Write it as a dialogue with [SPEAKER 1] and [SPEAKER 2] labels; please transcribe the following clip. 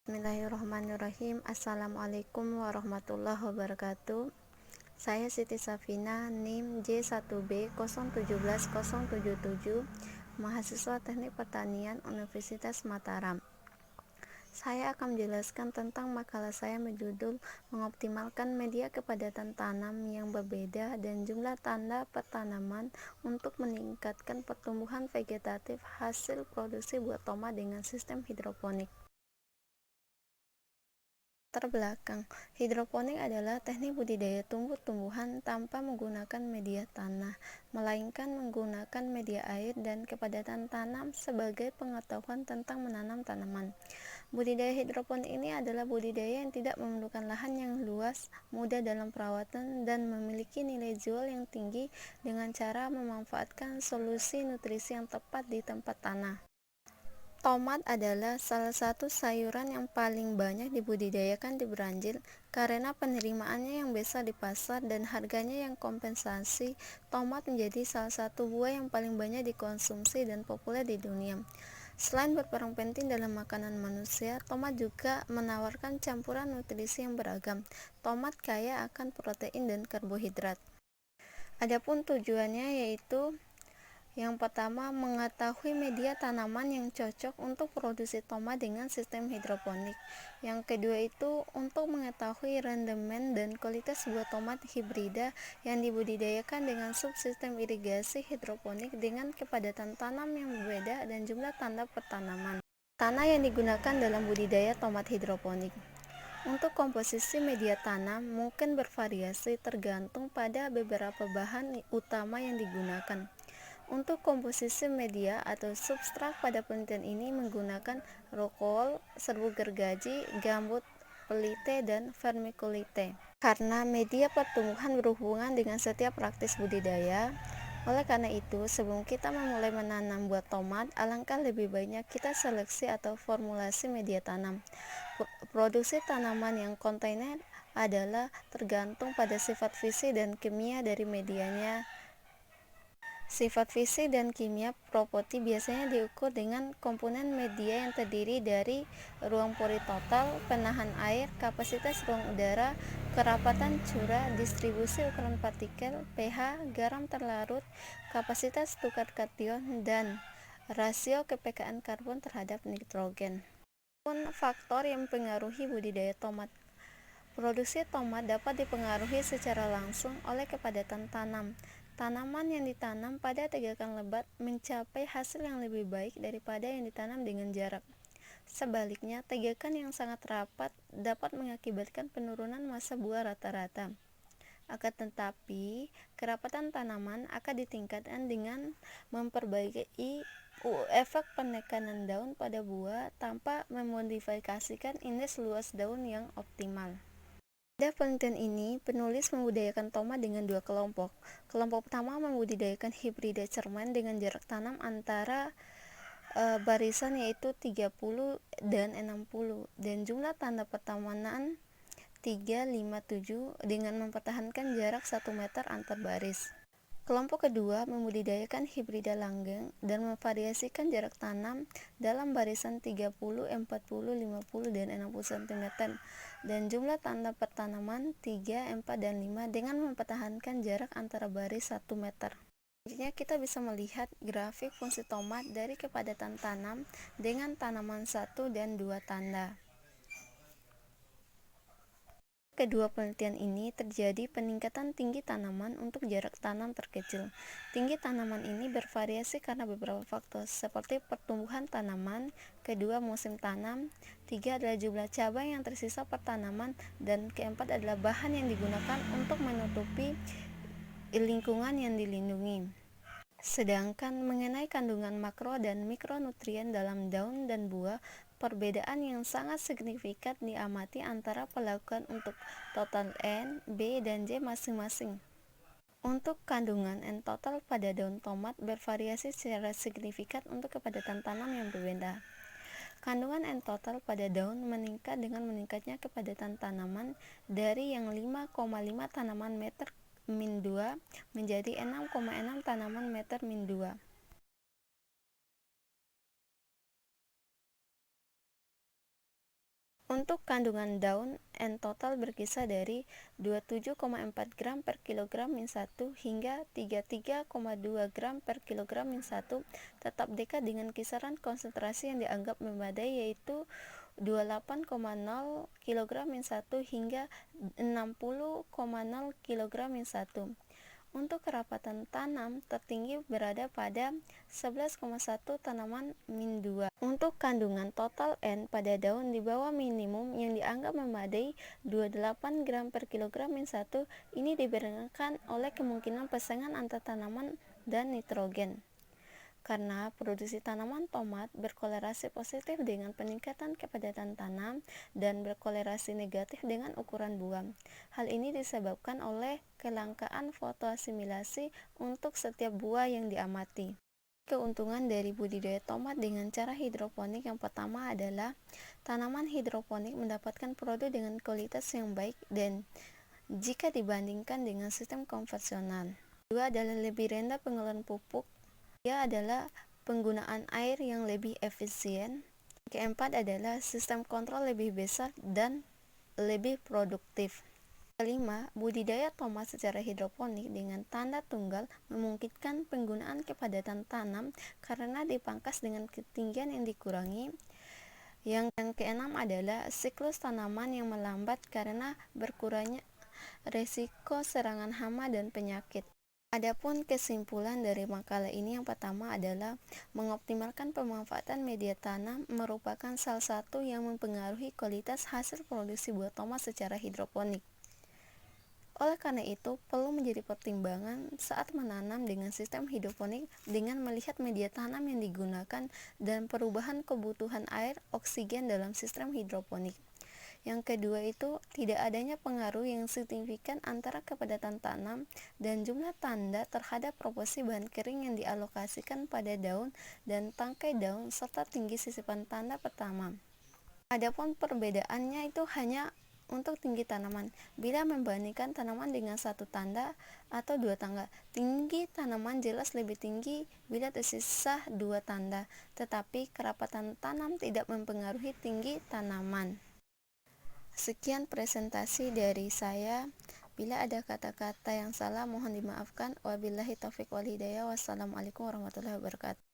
[SPEAKER 1] Bismillahirrahmanirrahim. Assalamualaikum warahmatullahi wabarakatuh. Saya Siti Safina, NIM J1B017077, mahasiswa Teknik Pertanian Universitas Mataram. Saya akan menjelaskan tentang makalah saya berjudul mengoptimalkan media kepadatan tanam yang berbeda dan jumlah tanda per tanaman untuk meningkatkan pertumbuhan vegetatif hasil produksi buah tomat dengan sistem hidroponik. Terbelakang, hidroponik adalah teknik budidaya tumbuh-tumbuhan tanpa menggunakan media tanah, melainkan menggunakan media air dan kepadatan tanam sebagai pengetahuan tentang menanam tanaman. Budidaya hidroponik ini adalah budidaya yang tidak memerlukan lahan yang luas, mudah dalam perawatan, dan memiliki nilai jual yang tinggi dengan cara memanfaatkan solusi nutrisi yang tepat di tempat tanah. Tomat adalah salah satu sayuran yang paling banyak dibudidayakan di Brazil karena penerimaannya yang besar di pasar dan harganya yang kompensasi. Tomat menjadi salah satu buah yang paling banyak dikonsumsi dan populer di dunia. Selain berperan penting dalam makanan manusia, tomat juga menawarkan campuran nutrisi yang beragam. Tomat kaya akan protein dan karbohidrat. Adapun tujuannya yaitu yang pertama, mengetahui media tanaman yang cocok untuk produksi tomat dengan sistem hidroponik. Yang kedua itu untuk mengetahui rendemen dan kualitas buah tomat hibrida yang dibudidayakan dengan subsistem irigasi hidroponik dengan kepadatan tanam yang berbeda dan jumlah tanda per tanaman. Tanah yang digunakan dalam budidaya tomat hidroponik. Untuk komposisi media tanam mungkin bervariasi tergantung pada beberapa bahan utama yang digunakan. Untuk komposisi media atau substrat pada penelitian ini menggunakan rokol, serbuk gergaji, gambut, pelite, dan vermiculite. Karena media pertumbuhan berhubungan dengan setiap praktis budidaya, oleh karena itu, sebelum kita memulai menanam buah tomat, alangkah lebih baiknya kita seleksi atau formulasi media tanam. Produksi tanaman yang kontainer adalah tergantung pada sifat fisik dan kimia dari medianya. Sifat fisik dan kimia properti biasanya diukur dengan komponen media yang terdiri dari ruang pori total, penahan air, kapasitas ruang udara, kerapatan curah, distribusi ukuran partikel, pH, garam terlarut, kapasitas tukar kation, dan rasio kepekaan karbon terhadap nitrogen. Pun faktor yang mempengaruhi budidaya tomat. Produksi tomat dapat dipengaruhi secara langsung oleh kepadatan tanam. Tanaman yang ditanam pada tegakan lebat mencapai hasil yang lebih baik daripada yang ditanam dengan jarak. Sebaliknya, tegakan yang sangat rapat dapat mengakibatkan penurunan massa buah rata-rata. Akan tetapi, kerapatan tanaman akan ditingkatkan dengan memperbaiki efek penekanan daun pada buah tanpa memodifikasikan indeks luas daun yang optimal. Pada penelitian ini, penulis membudidayakan tomat dengan dua kelompok. Kelompok pertama membudidayakan hibrida cerman dengan jarak tanam antara barisan yaitu 30 dan 60 dan jumlah tanda pertemanan 3, 5, 7 dengan mempertahankan jarak 1 meter antar baris. Kelompok kedua membudidayakan hibrida langgeng dan memvariasikan jarak tanam dalam barisan 30, 40, 50, dan 60 cm dan jumlah tanda per tanaman 3, 4, dan 5 dengan mempertahankan jarak antara baris 1 meter. Selanjutnya kita bisa melihat grafik fungsi tomat dari kepadatan tanam dengan tanaman 1 dan 2 tanda. Kedua penelitian ini terjadi peningkatan tinggi tanaman untuk jarak tanam terkecil. Tinggi tanaman ini bervariasi karena beberapa faktor seperti pertumbuhan tanaman, kedua musim tanam, tiga adalah jumlah cabang yang tersisa per tanaman, dan keempat adalah bahan yang digunakan untuk menutupi lingkungan yang dilindungi. Sedangkan mengenai kandungan makro dan mikronutrien dalam daun dan buah, perbedaan yang sangat signifikan diamati antara pelakuan untuk total N, B, dan J masing-masing. Untuk kandungan N total pada daun tomat bervariasi secara signifikan untuk kepadatan tanam yang berbeda. Kandungan N total pada daun meningkat dengan meningkatnya kepadatan tanaman dari yang 5,5 tanaman meter min 2 menjadi 6,6 tanaman meter min 2. Untuk kandungan daun N total berkisar dari 27,4 gram per kilogram min 1 hingga 33,2 gram per kilogram min 1, tetap dekat dengan kisaran konsentrasi yang dianggap memadai, yaitu 28,0 kilogram min 1 hingga 60,0 kilogram min 1. Untuk kerapatan tanam tertinggi berada pada 11,1 tanaman min 2. Untuk kandungan total N pada daun di bawah minimum yang dianggap memadai 28 gram per kilogram min 1, ini diberikan oleh kemungkinan pasangan antar tanaman dan nitrogen. Karena produksi tanaman tomat berkolerasi positif dengan peningkatan kepadatan tanam dan berkolerasi negatif dengan ukuran buah. Hal ini disebabkan oleh kelangkaan fotoasimilasi untuk setiap buah yang diamati. Keuntungan dari budidaya tomat dengan cara hidroponik yang pertama adalah tanaman hidroponik mendapatkan produk dengan kualitas yang baik dan jika dibandingkan dengan sistem konvensional. Kedua adalah lebih rendah pengeluaran pupuk. Ketiga adalah penggunaan air yang lebih efisien. Keempat adalah sistem kontrol lebih besar dan lebih produktif. Kelima, budidaya tomat secara hidroponik dengan tanda tunggal memungkinkan penggunaan kepadatan tanam karena dipangkas dengan ketinggian yang dikurangi. Yang keenam adalah siklus tanaman yang melambat karena berkurangnya resiko serangan hama dan penyakit. Adapun kesimpulan dari makalah ini yang pertama adalah mengoptimalkan pemanfaatan media tanam merupakan salah satu yang mempengaruhi kualitas hasil produksi buah tomat secara hidroponik. Oleh karena itu, perlu menjadi pertimbangan saat menanam dengan sistem hidroponik dengan melihat media tanam yang digunakan dan perubahan kebutuhan air oksigen dalam sistem hidroponik. Yang kedua itu, tidak adanya pengaruh yang signifikan antara kepadatan tanam dan jumlah tanda terhadap proporsi bahan kering yang dialokasikan pada daun dan tangkai daun serta tinggi sisipan tanda pertama. Adapun perbedaannya itu hanya untuk tinggi tanaman. Bila membandingkan tanaman dengan satu tanda atau dua tangga, tinggi tanaman jelas lebih tinggi bila tersisa dua tanda, tetapi kerapatan tanam tidak mempengaruhi tinggi tanaman. Sekian presentasi dari saya. Bila ada kata-kata yang salah mohon dimaafkan. Wabillahi taufiq wal hidayah. Wassalamualaikum warahmatullahi wabarakatuh.